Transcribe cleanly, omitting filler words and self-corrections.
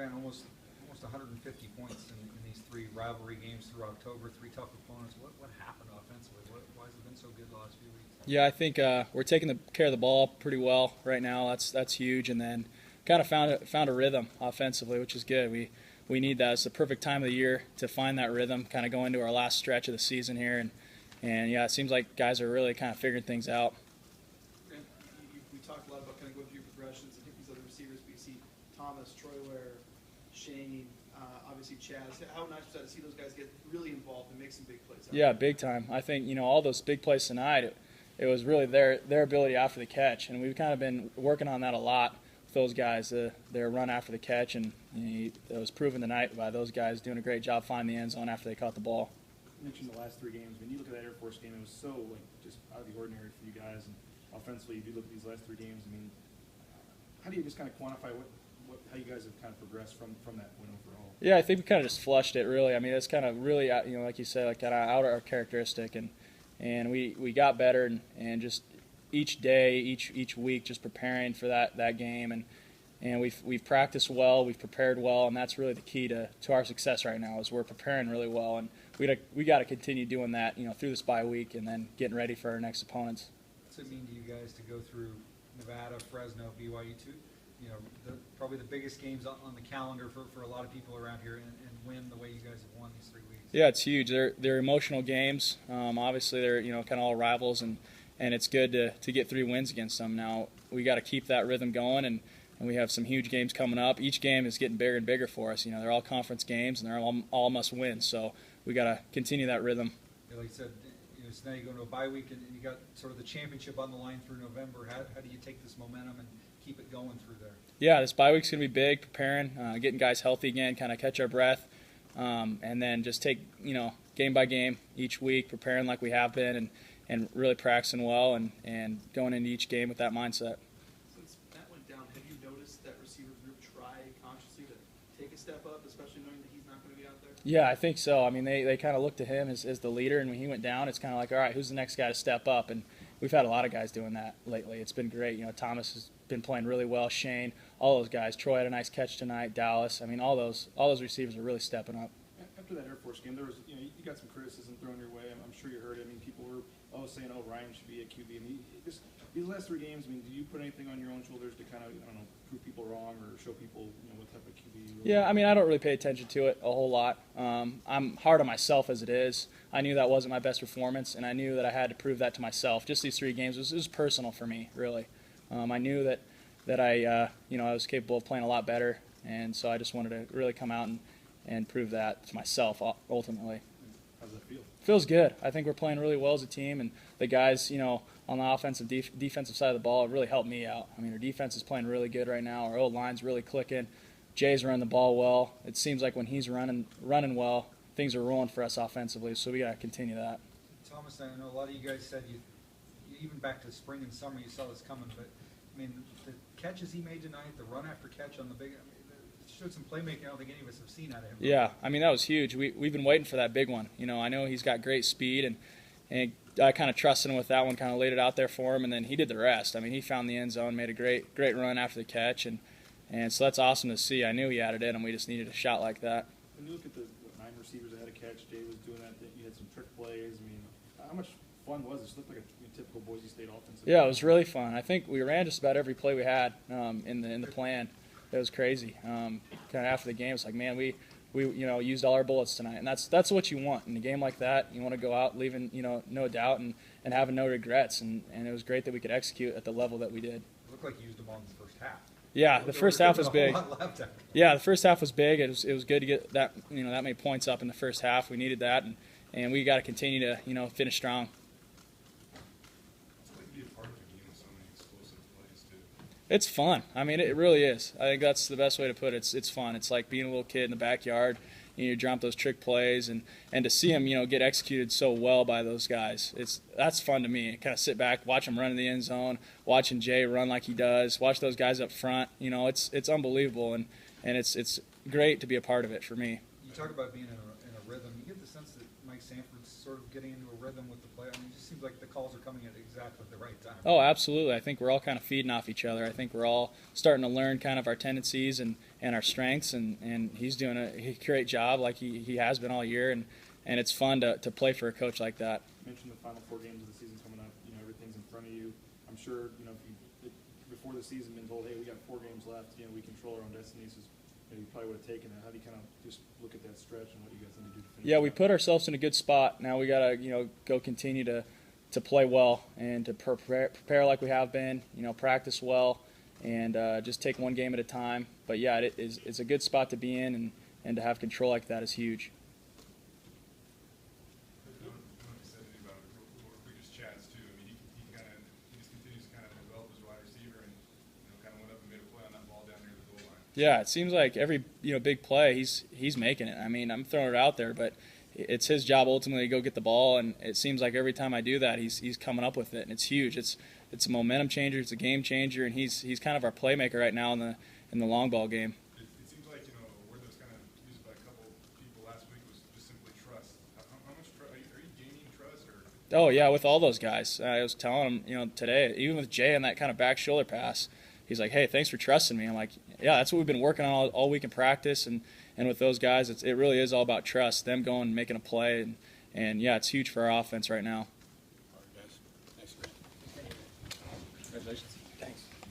Grant, almost 150 points in these 3 rivalry games through October, 3 tough opponents. What happened offensively? Why has it been so good the last few weeks? Yeah, I think we're taking care of the ball pretty well right now. That's huge, and then kind of found a rhythm offensively, which is good. We need that. It's the perfect time of the year to find that rhythm, kind of going into our last stretch of the season here, and yeah, it seems like guys are really kind of figuring things out. We talked a lot about kind of going through your progressions and hit these other receivers. We see Thomas, Troyware, Shane, obviously Chaz. How nice was that to see those guys get really involved and make some big plays? Yeah, big time. I think all those big plays tonight. It was really their ability after the catch, and we've kind of been working on that a lot with those guys. Their run after the catch, and it was proven tonight by those guys doing a great job finding the end zone after they caught the ball. You mentioned the last 3 games. When you look at that Air Force game, it was so just out of the ordinary for you guys. And offensively, if you look at these last 3 games, I mean, how do you just kind of quantify how you guys have kind of progressed from that win overall? Yeah, I think we kind of just flushed it, really. I mean, it's kind of really, like you said, like kind of out of our characteristic, and we got better, and just each day, each week, just preparing for that game, and we've practiced well, we've prepared well, and that's really the key to our success right now is we're preparing really well, and we got to continue doing that, through this bye week, and then getting ready for our next opponents. What's it mean to you guys to go through Nevada, Fresno, BYU, probably the biggest games on the calendar for a lot of people around here, and win the way you guys have won these 3 weeks? Yeah, it's huge. They're emotional games. Obviously, they're kind of all rivals, and it's good to get 3 wins against them. Now we got to keep that rhythm going, and we have some huge games coming up. Each game is getting bigger and bigger for us. They're all conference games, and they're all must win. So we got to continue that rhythm. Yeah, like you said, so now you go into a bye week, and you got sort of the championship on the line through November. How do you take this momentum and keep it going through there? Yeah, this bye week's going to be big, preparing, getting guys healthy again, kind of catch our breath, and then just take, game by game each week, preparing like we have been, and really practicing well and going into each game with that mindset. Since Matt went down, have you noticed that receiver group try consciously to take a step up, especially knowing that he's not going to be out there? Yeah, I think so. I mean, they kind of look to him as the leader, and when he went down, it's kind of like, all right, who's the next guy to step up? And we've had a lot of guys doing that lately. It's been great. Thomas has been playing really well. Shane, all those guys. Troy had a nice catch tonight. Dallas. I mean, all those receivers are really stepping up. After that Air Force game, there was you got some criticism thrown your way. I'm sure you heard it. I mean, people were saying, Ryan should be a QB. I mean, just these last 3 games. I mean, do you put anything on your own shoulders to kind of prove people wrong or show people what type of QB you are? Yeah, I mean, I don't really pay attention to it a whole lot. I'm hard on myself as it is. I knew that wasn't my best performance, and I knew that I had to prove that to myself. Just these 3 games, it was personal for me, really. I knew that I was capable of playing a lot better, and so I just wanted to really come out and prove that to myself ultimately. How does that feel? Feels good. I think we're playing really well as a team, and the guys, on the offensive defensive side of the ball have really helped me out. I mean, our defense is playing really good right now. Our O-line's really clicking. Jay's running the ball well. It seems like when he's running well, things are rolling for us offensively, so we got to continue that. Thomas, I know a lot of you guys said you even back to spring and summer you saw this coming, but I mean, the catches he made tonight, the run after catch on the big, showed some playmaking I don't think any of us have seen out of him. Yeah, I mean, that was huge. We've been waiting for that big one. I know he's got great speed, and I kind of trusted him with that one, kind of laid it out there for him, and then he did the rest. I mean, he found the end zone, made a great run after the catch, and so that's awesome to see. I knew he had it in him. We just needed a shot like that. When you look at the 9 receivers that had a catch, Jay was doing that. You had some trick plays. I mean, how much fun was it? It looked like a typical Boise State offense. Yeah, it was really fun. I think we ran just about every play we had in the plan. It was crazy. Kind of after the game, it's like, man, we used all our bullets tonight, and that's what you want in a game like that. You want to go out leaving no doubt and having no regrets, and it was great that we could execute at the level that we did. It looked like you used them all in the first half. Yeah, the first half was big. Yeah, the first half was big. It was good to get that that many points up in the first half. We needed that, and we got to continue to finish strong. It's fun. I mean, it really is. I think that's the best way to put it. It's fun. It's like being a little kid in the backyard. You jump those trick plays, and to see them, get executed so well by those guys. That's fun to me. Kind of sit back, watch them run in the end zone, watching Jay run like he does, watch those guys up front. It's unbelievable, and it's great to be a part of it for me. You talk about being in a rhythm. You get the sense that Mike Sanford's sort of getting into a rhythm with the play. I mean, it just seems like the calls are coming at exactly the right time. Oh, absolutely. I think we're all kind of feeding off each other. I think we're all starting to learn kind of our tendencies and our strengths, and he's doing a great job like he has been all year, and it's fun to play for a coach like that. You mentioned the final 4 games of the season coming up. Everything's in front of you. I'm sure, if before the season been told, hey, we got 4 games left, we control our own destiny, so you probably would have taken it. How do you kind of just look at that stretch and what you guys need to do to finish? Yeah, we put ourselves in a good spot. Now we got to, go continue to play well and to prepare like we have been, practice well, and just take one game at a time. But yeah, it's a good spot to be in, and to have control like that is huge. Yeah, it seems like every big play he's making it. I mean, I'm throwing it out there, but it's his job ultimately to go get the ball, and it seems like every time I do that, he's coming up with it, and it's huge. It's a momentum changer, it's a game changer, and he's kind of our playmaker right now in the long ball game. It seems like a word that was kind of used by a couple people last week was just simply trust. How much are you gaining trust? Or? Oh yeah, with all those guys. I was telling him today, even with Jay on that kind of back shoulder pass. He's like, hey, thanks for trusting me. I'm like, yeah, that's what we've been working on all week in practice, and with those guys, it really is all about trust, them going and making a play, and yeah, it's huge for our offense right now.